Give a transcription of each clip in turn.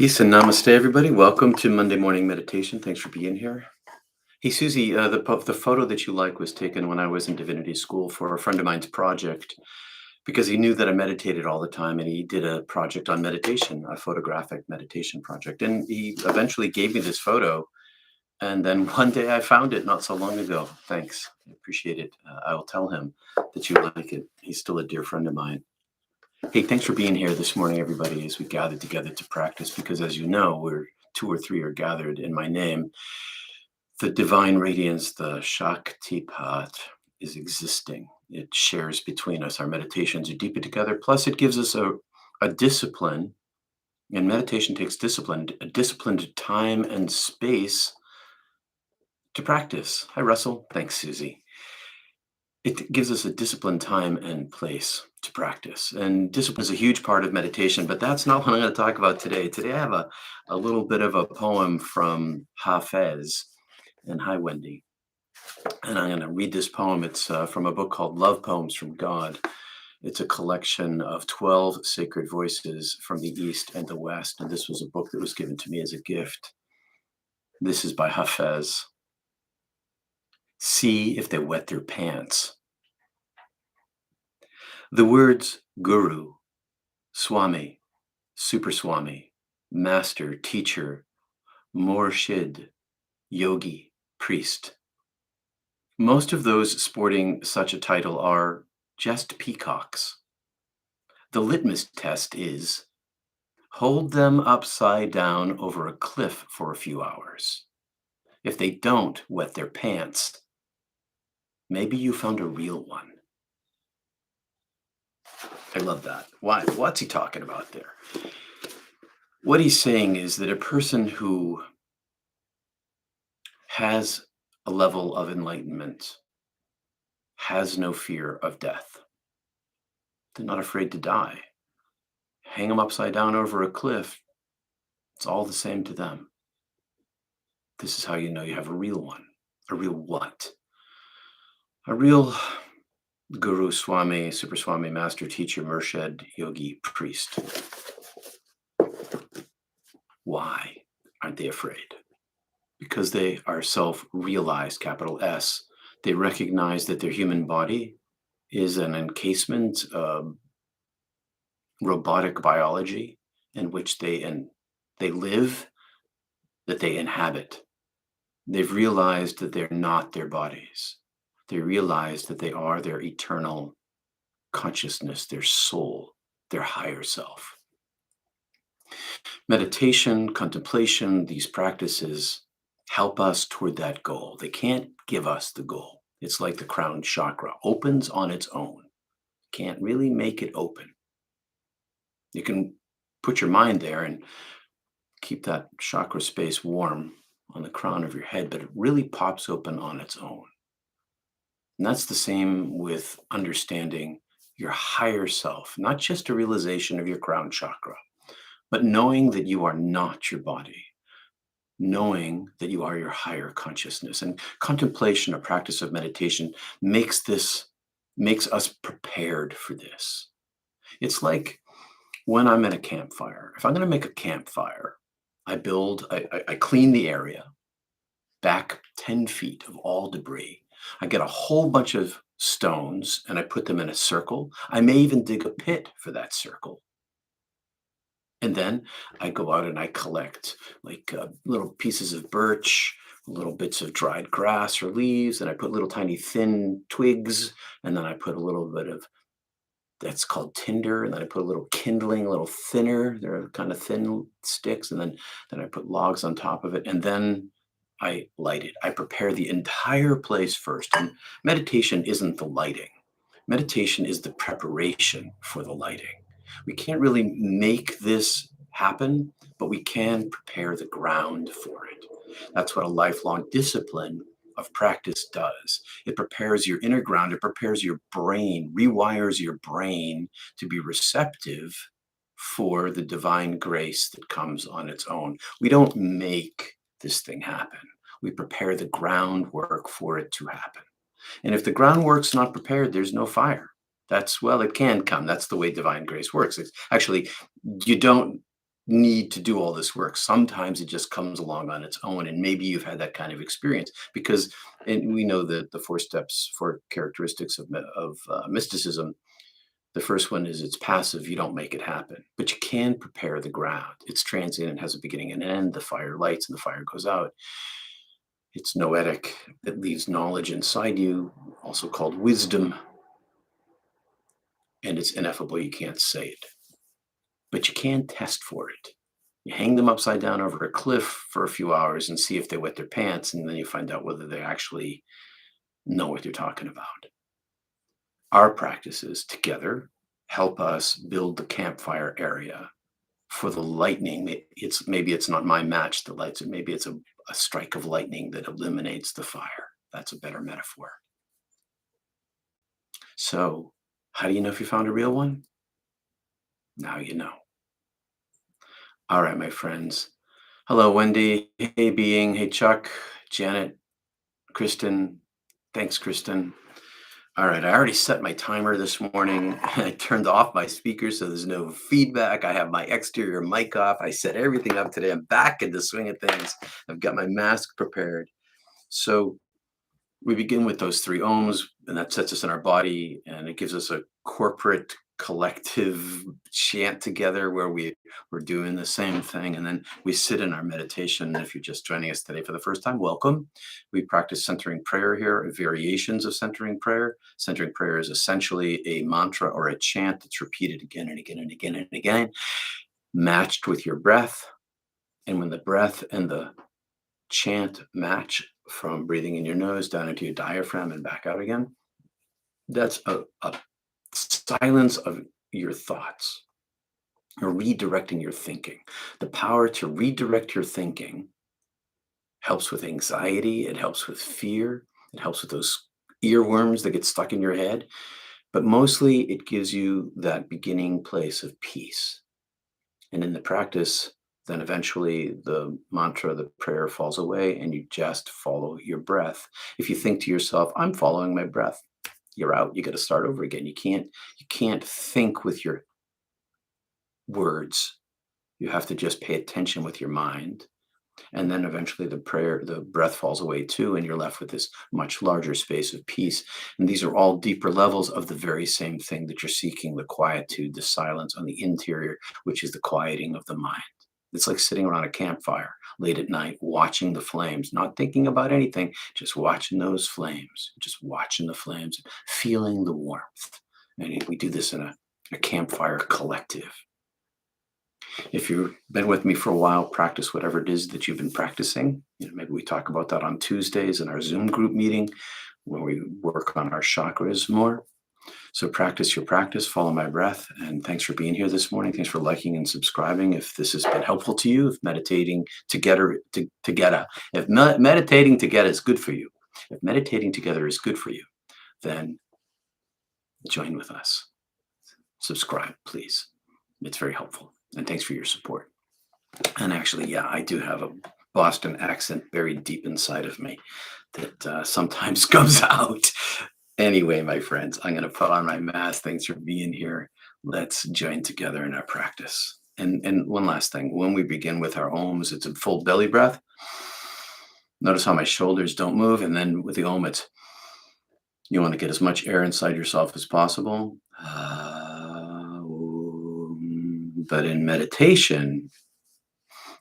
Peace and namaste, everybody. Welcome to Monday Morning Meditation. Thanks for being here. Hey, Susie, the photo that you like was taken when I was in divinity school for a friend of mine's project because he knew that I meditated all the time and he did a project on meditation, a photographic meditation project. And he eventually gave me this photo. And then one day I found it not so long ago. Thanks. I appreciate it. I will tell him that you like it. He's still a dear friend of mine. Hey, thanks for being here this morning, everybody, as we gather together to practice, because as you know, we're two or three are gathered in my name. The divine radiance, the Shaktipat, is existing. It shares between us. Our meditations are deeper together. Plus, it gives us a discipline, and meditation takes discipline, a disciplined time and space to practice. Hi, Russell. Thanks, Susie. It gives us a disciplined time and place to practice. And discipline is a huge part of meditation, but that's not what I'm going to talk about today. Today, I have a little bit of a poem from Hafiz. And hi, Wendy. And I'm going to read this poem. It's from a book called Love Poems from God. It's a collection of 12 sacred voices from the East and the West. And this was a book that was given to me as a gift. This is by Hafiz. See if they wet their pants. The words Guru, Swami, Super Swami, Master, Teacher, Murshid, Yogi, Priest. Most of those sporting such a title are just peacocks. The litmus test is hold them upside down over a cliff for a few hours. If they don't wet their pants, maybe you found a real one. I love that. Why? What's he talking about there? What he's saying is that a person who has a level of enlightenment has no fear of death. They're not afraid to die. Hang them upside down over a cliff. It's all the same to them. This is how you know you have a real one. A real what? A real Guru, Swami, Super Swami, Master, Teacher, Murshid, Yogi, Priest. Why aren't they afraid? Because they are self-realized, capital S. They recognize that their human body is an encasement of robotic biology in which they live, that they inhabit. They've realized that they're not their bodies. They realize that they are their eternal consciousness, their soul, their higher self. Meditation, contemplation, these practices help us toward that goal. They can't give us the goal. It's like the crown chakra, opens on its own. Can't really make it open. You can put your mind there and keep that chakra space warm on the crown of your head, but it really pops open on its own. And that's the same with understanding your higher self, not just a realization of your crown chakra, but knowing that you are not your body, knowing that you are your higher consciousness. And contemplation, a practice of meditation, makes us prepared for this. It's like when I'm at a campfire. If I'm going to make a campfire, I clean the area, back 10 feet of all debris. I get a whole bunch of stones and I put them in a circle. I may even dig a pit for that circle. And then I go out and I collect like little pieces of birch, little bits of dried grass or leaves, and I put little tiny thin twigs, and then I put a little bit of, that's called tinder, and then I put a little kindling, a little thinner. They're kind of thin sticks, and then I put logs on top of it, and then I light it. I prepare the entire place first. And meditation isn't the lighting. Meditation is the preparation for the lighting. We can't really make this happen, but we can prepare the ground for it. That's what a lifelong discipline of practice does. It prepares your inner ground. It prepares your brain, rewires your brain to be receptive for the divine grace that comes on its own. We don't make this thing happen. We prepare the groundwork for it to happen. And if the groundwork's not prepared, there's no fire. It can come. That's the way divine grace works. It's actually, you don't need to do all this work. Sometimes it just comes along on its own, and maybe you've had that kind of experience because, and we know that the four steps, four characteristics of mysticism. The first one is it's passive. You don't make it happen, but you can prepare the ground. It's transient. It has a beginning and an end. The fire lights and the fire goes out. It's noetic. It leaves knowledge inside you, also called wisdom, and it's ineffable. You can't say it, but you can test for it. You hang them upside down over a cliff for a few hours and see if they wet their pants, and then you find out whether they actually know what you're talking about. Our practices together help us build the campfire area for the lightning. It's maybe it's not my match that lights it. Maybe it's a strike of lightning that eliminates the fire. That's a better metaphor. So, how do you know if you found a real one? Now you know. All right, my friends. Hello, Wendy. Hey, Being. Hey, Chuck. Janet. Kristen. Thanks, Kristen. All right, I already set my timer this morning. I turned off my speakers so there's no feedback. I have my exterior mic off. I set everything up today. I'm back in the swing of things. I've got my mask prepared. So we begin with those three ohms, and that sets us in our body, and it gives us a corporate collective chant together where we're doing the same thing, and then we sit in our meditation. If you're just joining us today for the first time, welcome. We practice centering prayer here, variations of centering prayer. Centering prayer is essentially a mantra or a chant that's repeated again and again and again and again, matched with your breath. And when the breath and the chant match from breathing in your nose down into your diaphragm and back out again, that's a silence of your thoughts or redirecting your thinking. The power to redirect your thinking helps with anxiety, it helps with fear, it helps with those earworms that get stuck in your head, but mostly it gives you that beginning place of peace. And in the practice, then eventually the mantra, the prayer falls away and you just follow your breath. If you think to yourself, I'm following my breath, you're out. You got to start over again. You can't think with your words. You have to just pay attention with your mind. And then eventually the breath falls away too, and you're left with this much larger space of peace. And these are all deeper levels of the very same thing that you're seeking, the quietude, the silence on the interior, which is the quieting of the mind. It's like sitting around a campfire late at night, watching the flames, not thinking about anything, just watching those flames, just watching the flames, feeling the warmth. And we do this in a campfire collective. If you've been with me for a while, practice whatever it is that you've been practicing. Maybe we talk about that on Tuesdays in our Zoom group meeting where we work on our chakras more. So practice your practice, follow my breath. And thanks for being here this morning. Thanks for liking and subscribing. If this has been helpful to you, if meditating together is good for you, if meditating together is good for you, then join with us. Subscribe, please. It's very helpful. And thanks for your support. And actually, yeah, I do have a Boston accent buried deep inside of me that sometimes comes out. Anyway, my friends, I'm going to put on my mask. Thanks for being here. Let's join together in our practice. And one last thing, when we begin with our ohms, it's a full belly breath. Notice how my shoulders don't move. And then with the ohm, you want to get as much air inside yourself as possible. But in meditation,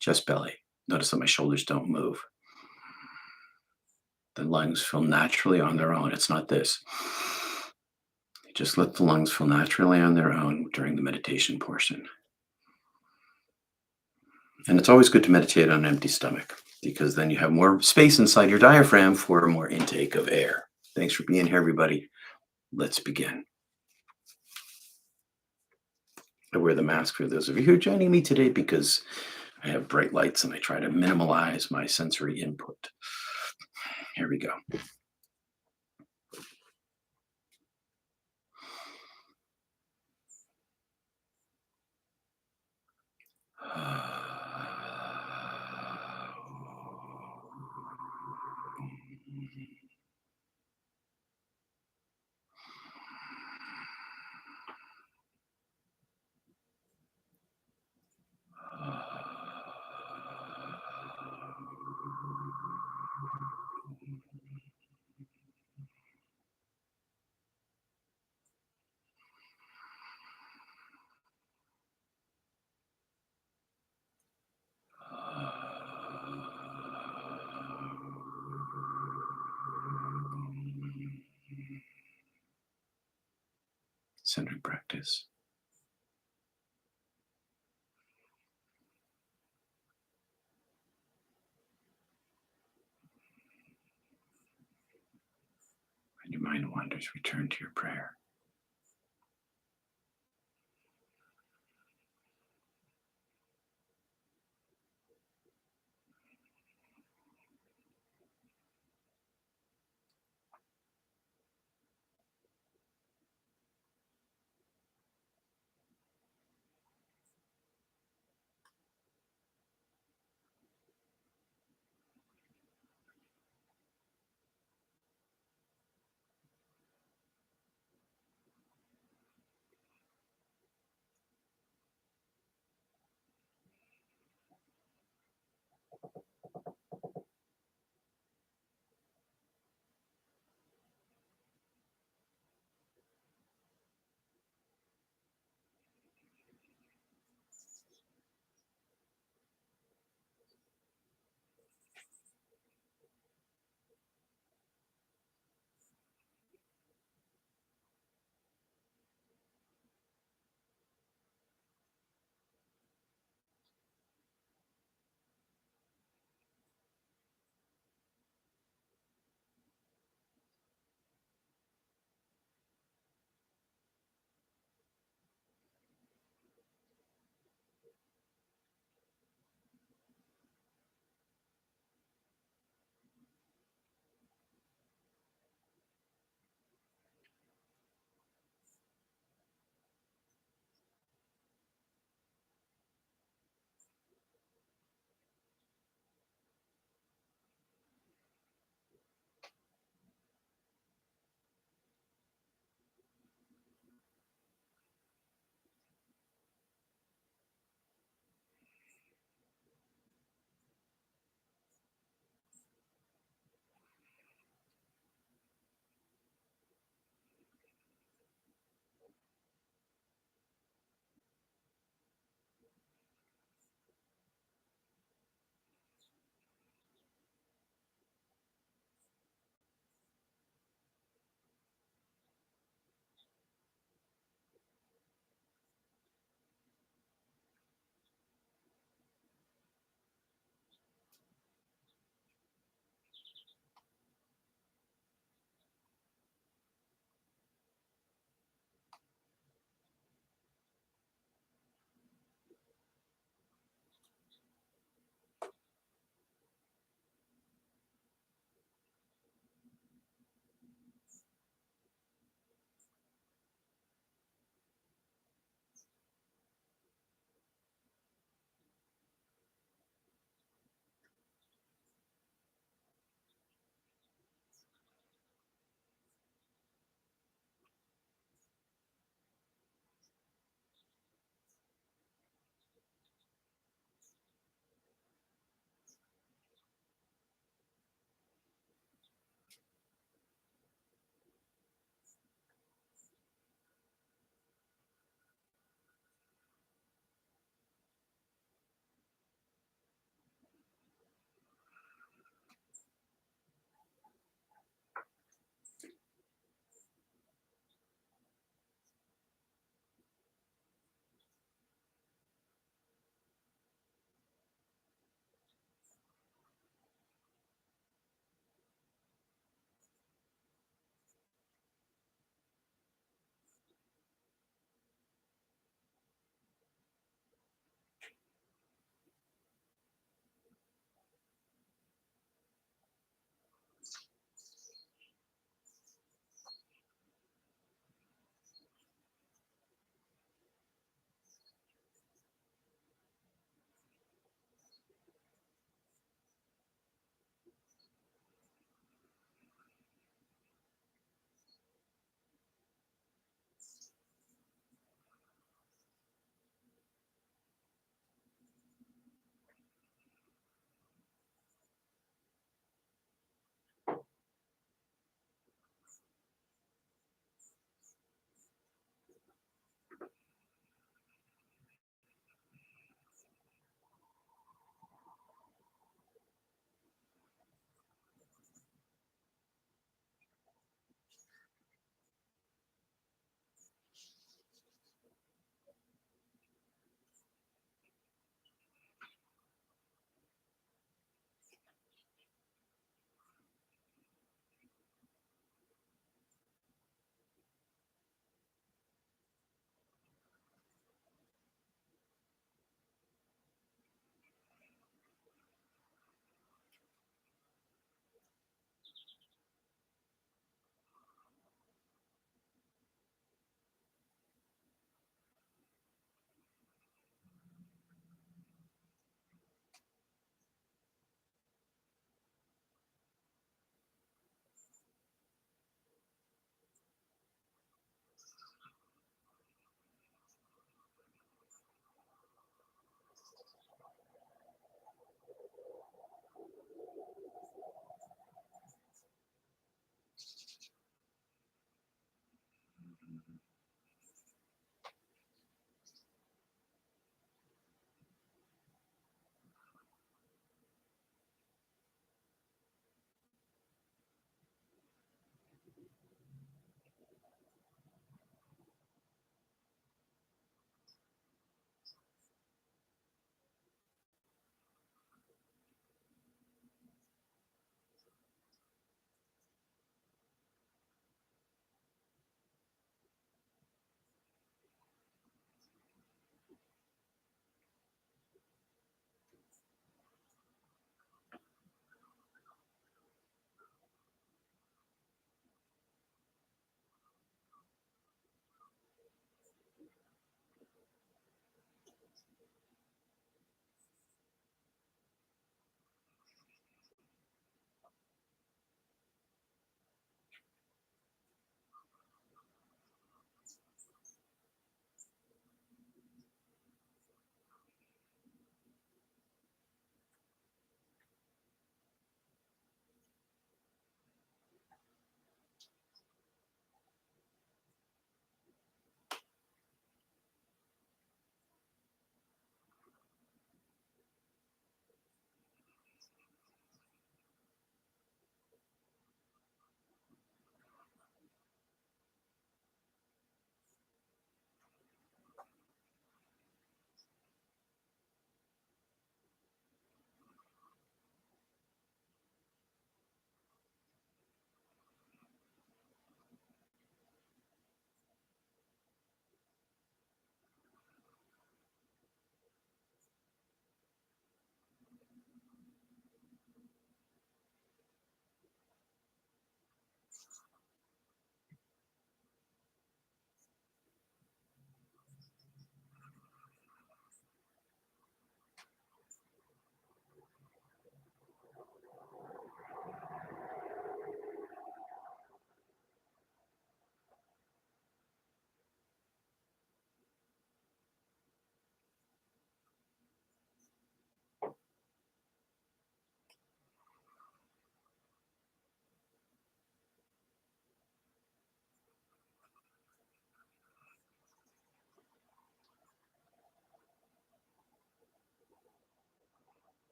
just belly. Notice that my shoulders don't move. The lungs feel naturally on their own. It's not this. Just let the lungs feel naturally on their own during the meditation portion. And it's always good to meditate on an empty stomach because then you have more space inside your diaphragm for more intake of air. Thanks for being here, everybody. Let's begin. I wear the mask for those of you who are joining me today because I have bright lights and I try to minimize my sensory input. Here we go. centered practice. When your mind wanders, return to your prayer.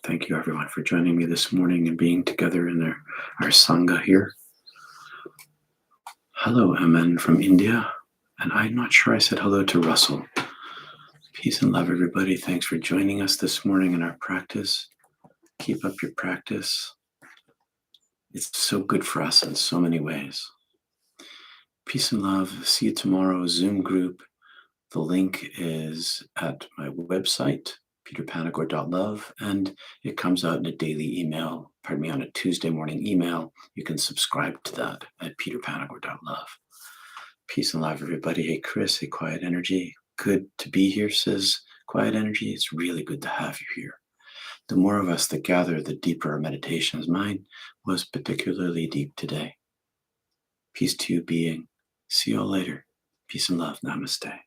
Thank you, everyone, for joining me this morning and being together in our Sangha here. Hello, Amen from India. And I'm not sure I said hello to Russell. Peace and love, everybody. Thanks for joining us this morning in our practice. Keep up your practice. It's so good for us in so many ways. Peace and love. See you tomorrow, Zoom group. The link is at my website, peterpanagore.love, and it comes out in a daily email, on a Tuesday morning email. You can subscribe to that at peterpanagore.love. Peace and love, everybody. Hey, Chris, hey, Quiet Energy. Good to be here, says Quiet Energy. It's really good to have you here. The more of us that gather, the deeper our meditations. Mine was particularly deep today. Peace to you, being. See you all later. Peace and love. Namaste.